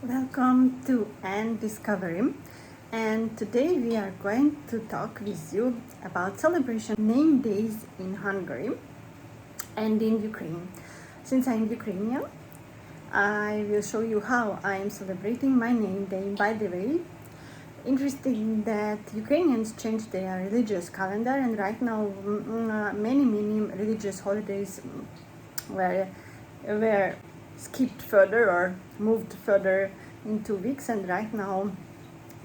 Welcome to And Discovery, and today we are going to talk with you about celebration name days in Hungary and in Ukraine. Since I'm Ukrainian, I will show you how I am celebrating my name day. By the way, interesting that Ukrainians changed their religious calendar, and right now many religious holidays were skipped further or moved further in 2 weeks, and right now,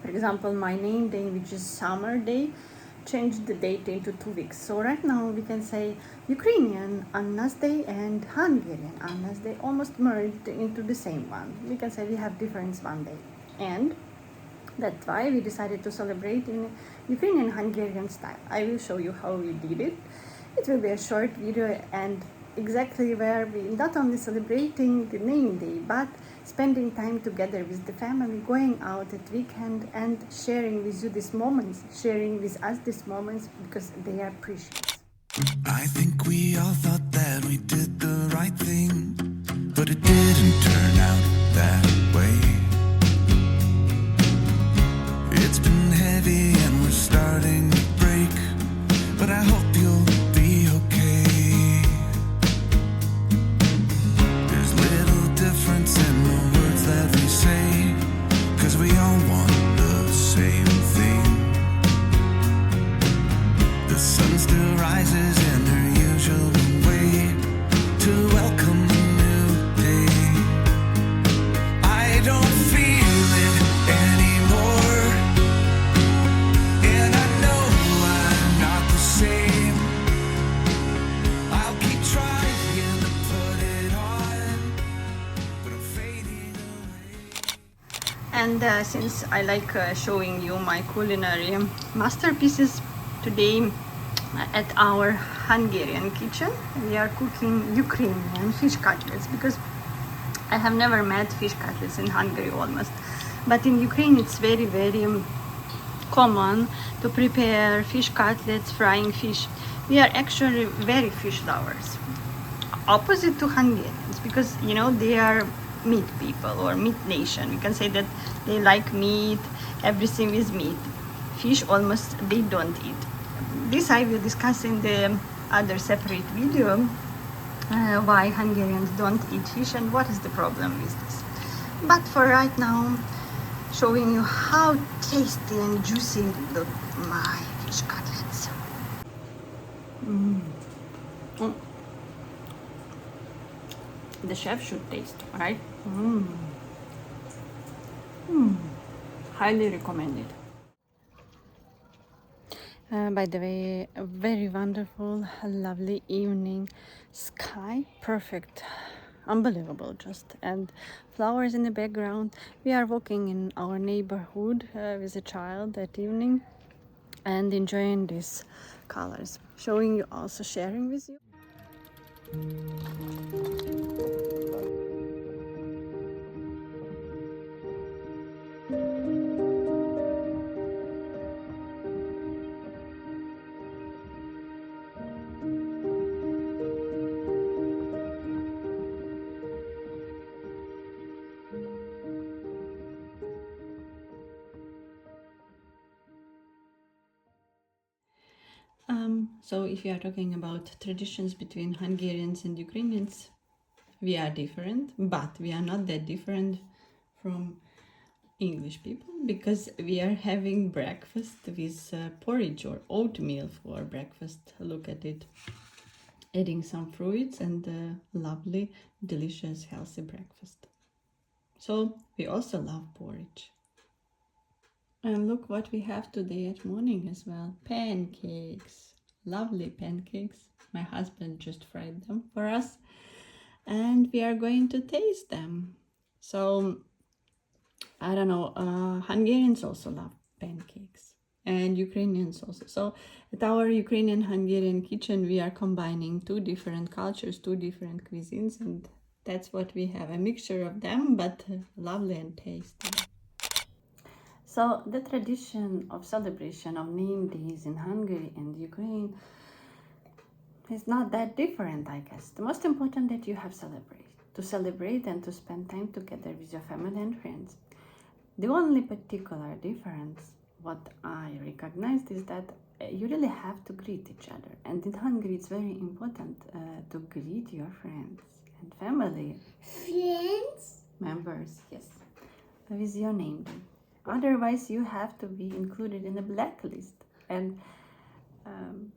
for example, my name day, which is summer day, changed the date into 2 weeks. So right now we can say Ukrainian Anna's Day and Hungarian Anna's Day almost merged into the same one. We can say we have difference one day, and that's why we decided to celebrate in Ukrainian Hungarian style. I will show you how we did it. It will be a short video, and exactly where we not only celebrating the name day but spending time together with the family, going out at weekend and sharing with you these moments, sharing with us these moments because they are precious. I think we all thought that we did the right thing, but it didn't turn out that way. It's been heavy and we're starting to break, but I hope you'll be okay. There's little difference in the words that we say, 'cause we all want the same thing. The sun still rises in her usual way to welcome a new day. I don't feel it anymore, and I know I'm not the same. I'll keep trying to put it on, but I'm fading away. And since I like showing you my culinary masterpieces, today at our Hungarian kitchen we are cooking Ukrainian fish cutlets, because I have never met fish cutlets in Hungary almost, but in Ukraine it's very common to prepare fish cutlets, frying fish. We are actually very fish lovers, opposite to Hungarians, because they are meat people or meat nation. We can say that they like meat, everything is meat. Fish almost they don't eat. This I will discuss in the other separate video, why Hungarians don't eat fish and what is the problem with this. But for right now, showing you how tasty and juicy look my fish cutlets. The chef should taste, right? Highly recommended. By the way, a very wonderful, lovely evening, sky, perfect, unbelievable just, and flowers in the background. We are walking in our neighborhood with a child that evening and enjoying these colors, showing you, also sharing with you. So if you are talking about traditions between Hungarians and Ukrainians, we are different, but we are not that different from English people, because we are having breakfast with porridge or oatmeal for breakfast. Look at it. Adding some fruits and a lovely, delicious, healthy breakfast. So we also love porridge. And look what we have today at morning as well. Pancakes. Lovely pancakes. My husband just fried them for us, and we are going to taste them. So I don't know, Hungarians also love pancakes, and Ukrainians also. So at our Ukrainian Hungarian kitchen we are combining two different cultures, two different cuisines, and that's what we have, a mixture of them, but lovely and tasty. So the tradition of celebration of name days in Hungary and Ukraine is not that different, I guess. The most important that you have celebrated to celebrate and to spend time together with your family and friends. The only particular difference, what I recognized, is that you really have to greet each other. And in Hungary, it's very important to greet your friends and family. Friends? Members, yes, with your name. Otherwise, you have to be included in a blacklist. And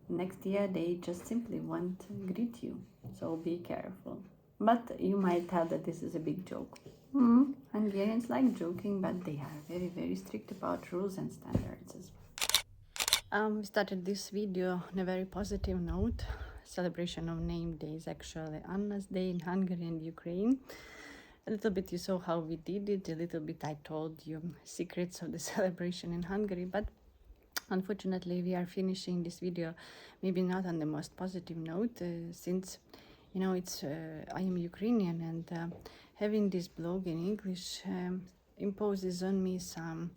next year, they just simply won't greet you. So be careful. But you might tell that this is a big joke. Hungarians like joking, but they are very, very strict about rules and standards as well. We started this video on a very positive note. Celebration of name day is actually Anna's Day in Hungary and Ukraine. A little bit you saw how we did it, a little bit I told you secrets of the celebration in Hungary, but unfortunately we are finishing this video maybe not on the most positive note, since you know it's I am Ukrainian, and having this blog in English imposes on me some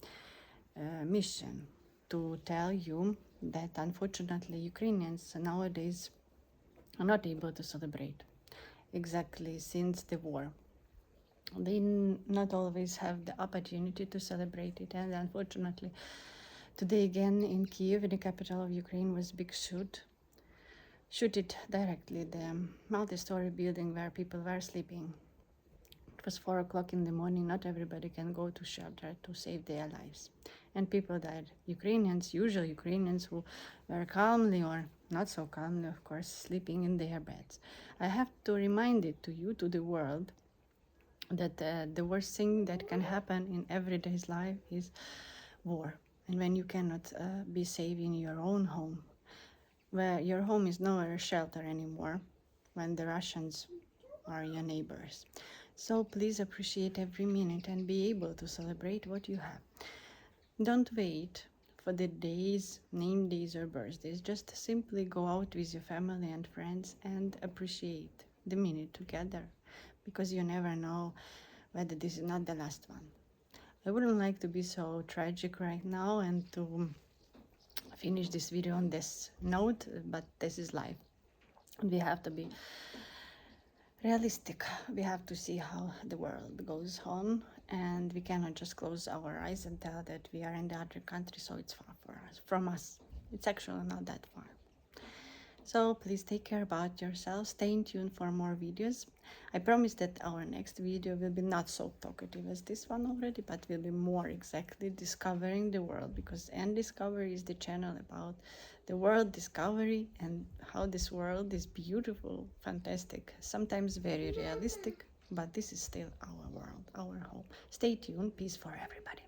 mission to tell you that unfortunately Ukrainians nowadays are not able to celebrate, exactly since the war. They not always have the opportunity to celebrate it, and unfortunately today again in Kiev, the capital of Ukraine, was big shooted directly the multi-story building where people were sleeping. It was 4 o'clock in the morning. Not everybody can go to shelter to save their lives, and people died. Ukrainians, usual Ukrainians, who were calmly or not so calmly, of course, sleeping in their beds. I have to remind it to you, to the world, that the worst thing that can happen in everyday's life is war. And when you cannot be safe in your own home, where your home is nowhere a shelter anymore, when the Russians are your neighbors. So please appreciate every minute and be able to celebrate what you have. Don't wait for the days, name days or birthdays. Just simply go out with your family and friends and appreciate the minute together, because you never know whether this is not the last one. I wouldn't like to be so tragic right now and to finish this video on this note, but this is life. We have to be realistic. We have to see how the world goes on, and we cannot just close our eyes and tell that we are in the other country, so it's far from us. It's actually not that far. So please take care about yourself. Stay in tune for more videos. I promise that our next video will be not so talkative as this one already, but will be more exactly discovering the world, because End Discovery is the channel about the world discovery and how this world is beautiful, fantastic, sometimes very realistic, but this is still our world, our home. Stay tuned. Peace for everybody.